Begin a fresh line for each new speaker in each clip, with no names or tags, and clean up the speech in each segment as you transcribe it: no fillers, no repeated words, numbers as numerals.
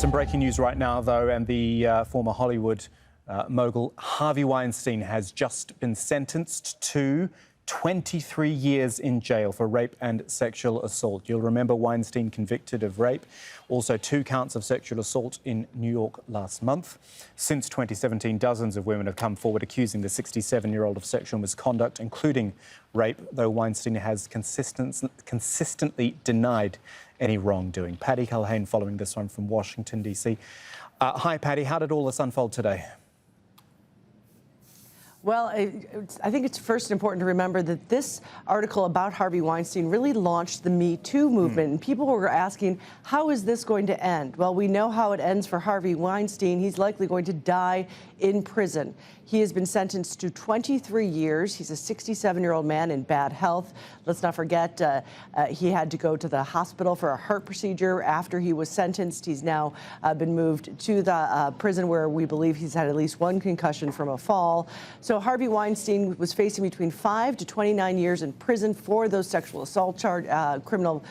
Some breaking news right now, though, and the former Hollywood mogul Harvey Weinstein has just been sentenced to 23 years in jail for rape and sexual assault. You'll remember Weinstein convicted of rape, also 2 counts of sexual assault in New York last month. Since 2017, dozens of women have come forward accusing the 67-year-old of sexual misconduct, including rape, though Weinstein has consistently denied any wrongdoing. Paddy Culhane following this one from Washington, D.C. Hi, Paddy. How did all this unfold today?
Well, I think it's first important to remember that this article about Harvey Weinstein really launched the Me Too movement. And people were asking, how is this going to end? Well, we know how it ends for Harvey Weinstein. He's likely going to die in prison. He has been sentenced to 23 years. He's a 67-year-old man in bad health. Let's not forget he had to go to the hospital for a heart procedure after he was sentenced. He's now been moved to the prison where we believe he's had at least 1 concussion from a fall. So Harvey Weinstein was facing between 5 to 29 years in prison for those sexual assault criminal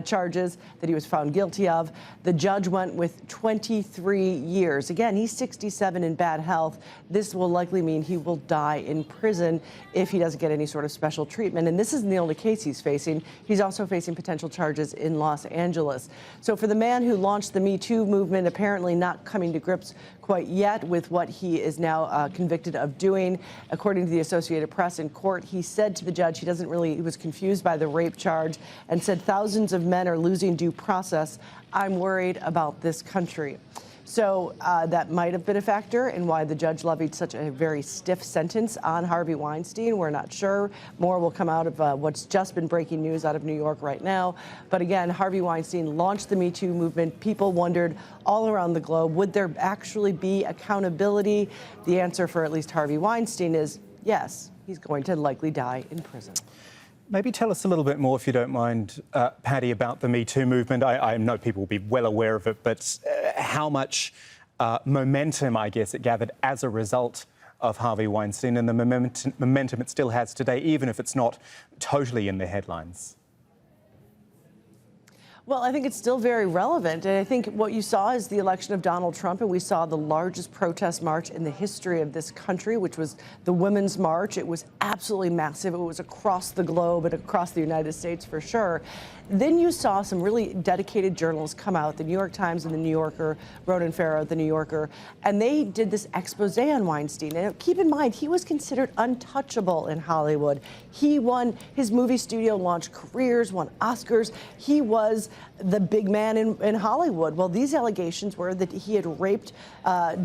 charges that he was found guilty of. The judge went with 23 years. Again, he's 67 in bad health. This will likely mean he will die in prison if he doesn't get any sort of special treatment. And this isn't the only case he's facing. He's also facing potential charges in Los Angeles. So for the man who launched the Me Too movement, apparently not coming to grips quite yet with what he is now convicted of doing. According to the Associated Press, in court, he said to the judge he was confused by the rape charge and said thousands of men are losing due process. I'm worried about this country. So that might have been a factor in why the judge levied such a very stiff sentence on Harvey Weinstein. We're not sure. More will come out of what's just been breaking news out of New York right now. But again, Harvey Weinstein launched the Me Too movement. People wondered all around the globe, would there actually be accountability? The answer for at least Harvey Weinstein is yes, he's going to likely die in prison.
Maybe tell us a little bit more, if you don't mind, Paddy, about the Me Too movement. I know people will be well aware of it, but how much momentum, I guess, it gathered as a result of Harvey Weinstein and the momentum it still has today, even if it's not totally in the headlines.
Well, I think it's still very relevant. And I think what you saw is the election of Donald Trump, and we saw the largest protest march in the history of this country, which was the Women's March. It was absolutely massive. It was across the globe and across the United States for sure. Then you saw some really dedicated journalists come out, the New York Times and the New Yorker, Ronan Farrow, the New Yorker, and they did this expose on Weinstein. And keep in mind, he was considered untouchable in Hollywood. He won, his movie studio launched careers, won Oscars. He was the big man in Hollywood. Well, these allegations were that he had raped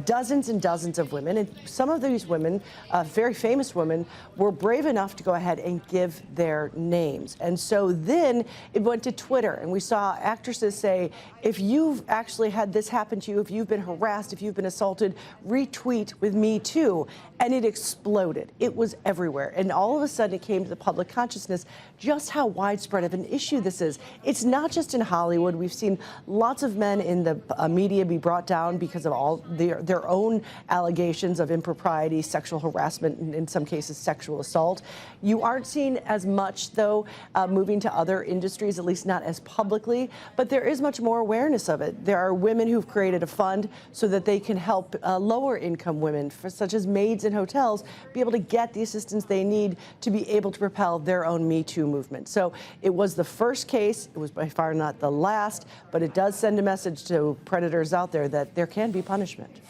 dozens and dozens of women, and some of these women, very famous women, were brave enough to go ahead and give their names. And so then it went to Twitter, and we saw actresses say, if you've actually had this happen to you, if you've been harassed, if you've been assaulted, retweet with Me Too. And it exploded. It was everywhere. And all of a sudden it came to the public consciousness just how widespread of an issue this is. It's not just in Hollywood. We've seen lots of men in the media be brought down because of all their own allegations of impropriety, sexual harassment, and in some cases sexual assault. You aren't seeing as much, though, moving to other industries, at least not as publicly, but there is much more awareness of it. There are women who've created a fund so that they can help lower income women, such as maids in hotels, be able to get the assistance they need to be able to propel their own Me Too movement. So it was the first case. It was by far not the last, but it does send a message to predators out there that there can be punishment.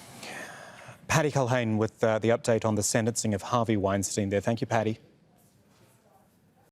Paddy Culhane with the update on the sentencing of Harvey Weinstein there. Thank you, Paddy.